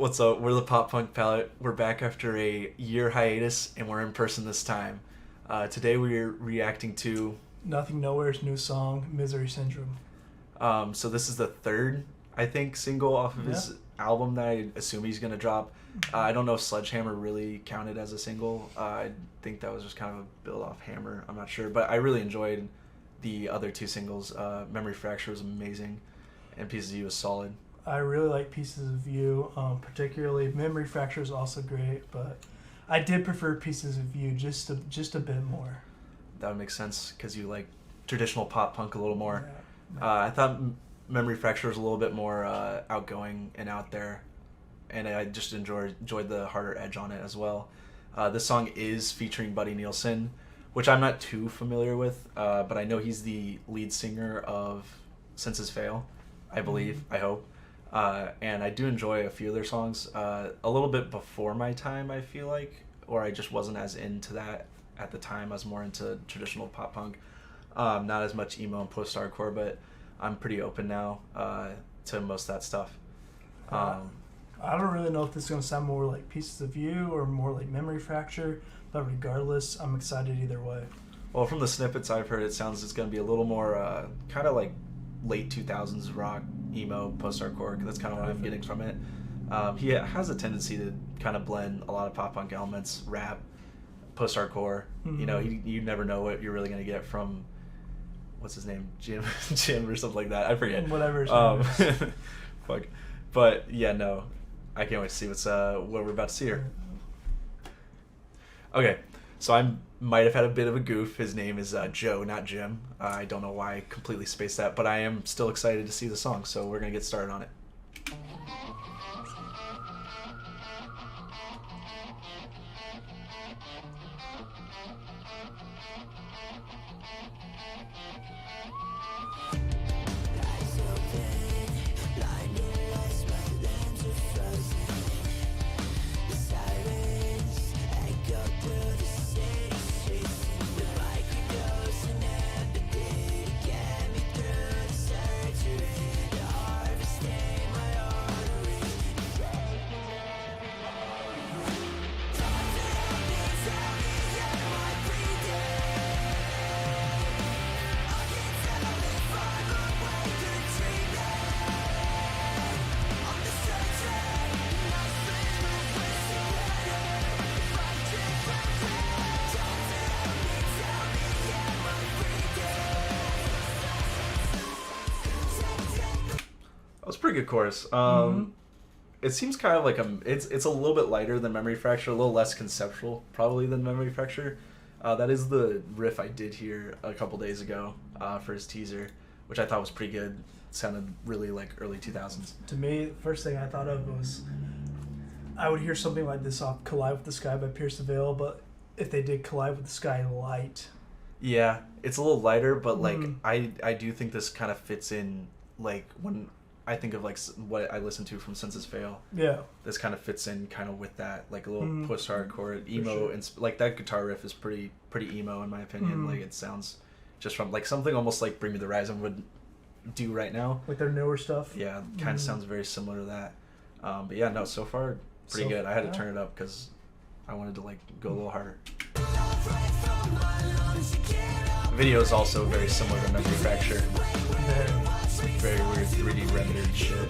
What's up? We're the Pop Punk Palette. We're back after a year hiatus, and we're in person this time. Today we're reacting to. Nothing Nowhere's new song, Misery Syndrome. So this is the third, I think, single off of his album that I assume he's gonna drop. I don't know if Sledgehammer really counted as a single. I think that was just kind of a build off Hammer. I'm not sure, but I really enjoyed the other two singles. Memory Fracture was amazing, and Pieces of You was solid. I really like Pieces of You, particularly Memory Fracture is also great, but I did prefer Pieces of You just a bit more. That would make sense because you like traditional pop punk a little more. Yeah. I thought Memory Fracture was a little bit more outgoing and out there, and I just enjoyed the harder edge on it as well. This song is featuring Buddy Nielsen, which I'm not too familiar with, but I know he's the lead singer of Senses Fail, I believe, I hope. And I do enjoy a few of their songs. A little bit before my time, I feel like, or I just wasn't as into that at the time. I was more into traditional pop punk, not as much emo and post-hardcore, but I'm pretty open now to most of that stuff. I don't really know if this is going to sound more like Pieces of You or more like Memory Fracture, but regardless, I'm excited either way. Well, from the snippets I've heard, it sounds it's going to be a little more kind of like late 2000s rock, emo, post-hardcore, because that's kind of what I'm getting from it. He has a tendency to kind of blend a lot of pop punk elements, rap, post-hardcore. Mm-hmm. You know, you never know what you're really going to get from, what's his name, Jim or something like that. I forget. Whatever his name is. Fuck. But yeah, no, I can't wait to see what we're about to see here. Okay, so I might have had a bit of a goof. His name is Joe, not Jim. I don't know why I completely spaced that, but I am still excited to see the song, so we're going to get started on it. That was a pretty good chorus. It seems kind of like it's a little bit lighter than Memory Fracture, a little less conceptual probably than Memory Fracture. That is the riff I did hear a couple days ago for his teaser, which I thought was pretty good. It sounded really like early 2000s. To me, the first thing I thought of was I would hear something like this off Collide with the Sky by Pierce the Veil, but if they did Collide with the Sky light. Yeah, it's a little lighter, but like I do think this kind of fits in, like when I think of like what I listen to from Senses Fail. Yeah. This kind of fits in kind of with that, like a little post-hardcore emo, sure. and like that guitar riff is pretty emo in my opinion. Like it sounds just from like something almost like Bring Me the Horizon would do right now. Like their newer stuff. Yeah, kind of sounds very similar to that. But yeah, no, so far pretty good. I had to turn it up because I wanted to like go a little harder. The video is also very similar to Memory Fracture. Very weird 3D rendered shit.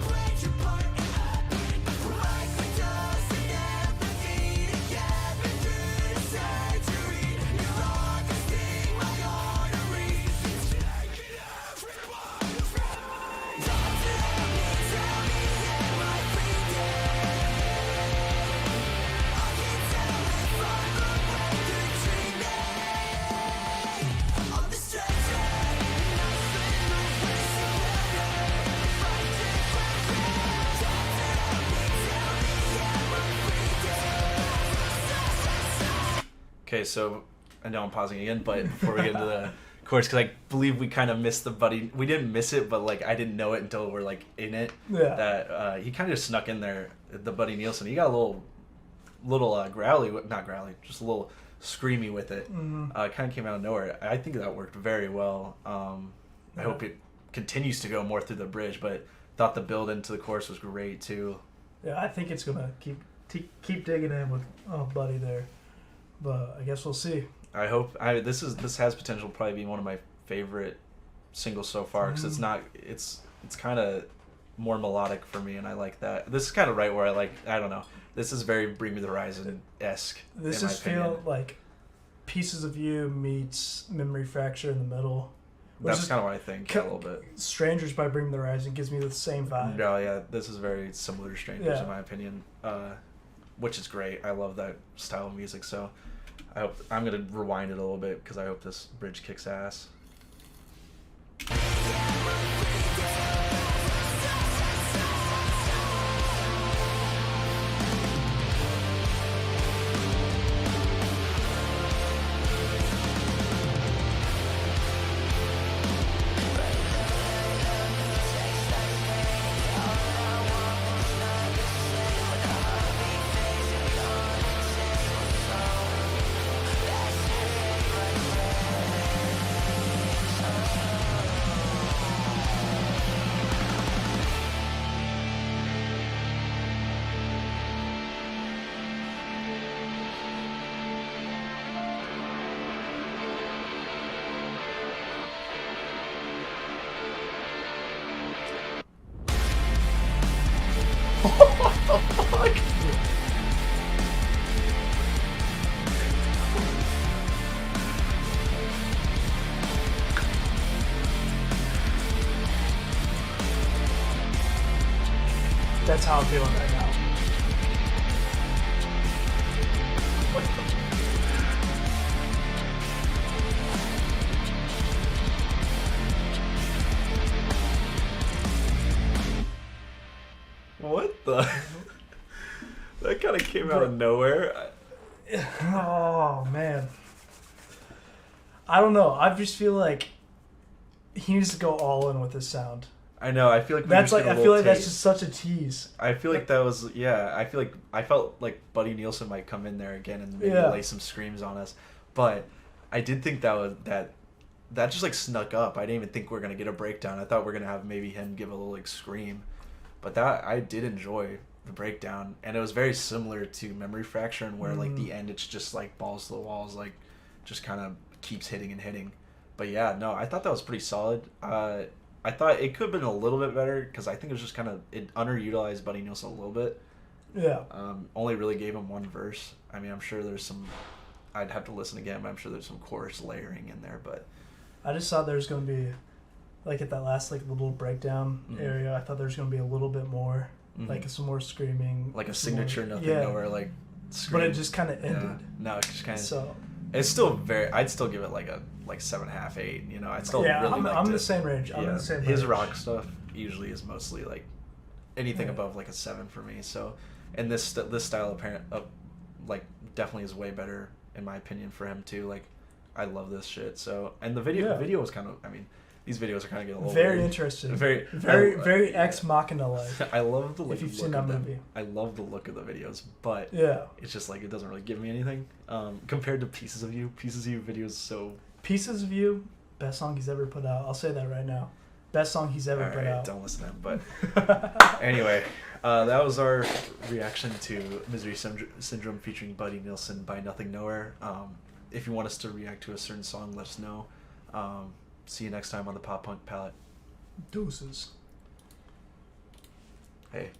Okay, so I know I'm pausing again, but before we get into the chorus, because I believe we kind of missed the Buddy. We didn't miss it, but like I didn't know it until we're like in it. Yeah. That he kind of just snuck in there. The Buddy Nielsen, he got a little growly, not growly, just a little screamy with it. Kind of came out of nowhere. I think that worked very well. I hope it continues to go more through the bridge, but thought the build into the chorus was great too. Yeah, I think it's gonna keep digging in with Buddy there, but I guess we'll see. I hope. This has potential to probably be one of my favorite singles so far because it's kind of more melodic for me, and I like that. This is kind of right where I don't know. This is very Bring Me the Horizon-esque. This is feel like Pieces of You meets Memory Fracture in the middle. That's kind of what I think a little bit. Strangers by Bring Me the Horizon gives me the same vibe. No, yeah, this is very similar to Strangers in my opinion, which is great. I love that style of music, so I'm gonna rewind it a little bit because I hope this bridge kicks ass. What the fuck? That's how I'm feeling right now. What the? That kind of came out of nowhere. Oh man, I don't know. I just feel like he needs to go all in with his sound. I know. I feel like That's like I feel like that's just such a tease. I feel like that was I felt like Buddy Nielsen might come in there again and maybe lay some screams on us, but I did think that just like snuck up. I didn't even think we were gonna get a breakdown. I thought we are gonna have maybe him give a little like scream, but that I did enjoy the breakdown, and it was very similar to Memory Fracture, and where like the end it's just like balls to the walls, like just kind of keeps hitting and hitting. But yeah, no, I thought that was pretty solid. I thought it could have been a little bit better because I think it was just kind of it underutilized Buddy Nielsen a little bit. Yeah. Only really gave him one verse. I mean, I'm sure there's some. I'd have to listen again, but I'm sure there's some chorus layering in there. But I just thought there's gonna be, like at that last like little breakdown area, I thought there's gonna be a little bit more, like some more screaming, like a signature more, nothing nowhere like. Scream. But it just kind of ended. Yeah. No, it just kind of. So. It's still very. I'd still give it like a 7.5, 8. You know, I'd still really I'm like in the same range. I'm in the same range. His rock stuff usually is mostly like anything above like a 7 for me. So, and this style like definitely is way better in my opinion for him too. Like, I love this shit. So, and the video was kind of. I mean, these videos are kind of getting a little very weird. interesting. Very Ex Machina like. I love the if you've seen that movie. I love the look of the videos, but it's just like it doesn't really give me anything compared to Pieces of You. Pieces of You videos so. Pieces of You, best song he's ever put out. I'll say that right now. Best song he's ever put out. Don't listen to him. But anyway, that was our reaction to Misery Syndrome featuring Buddy Nielsen by Nothing Nowhere. If you want us to react to a certain song, let us know. See you next time on the Pop Punk Palette. Deuces. Hey.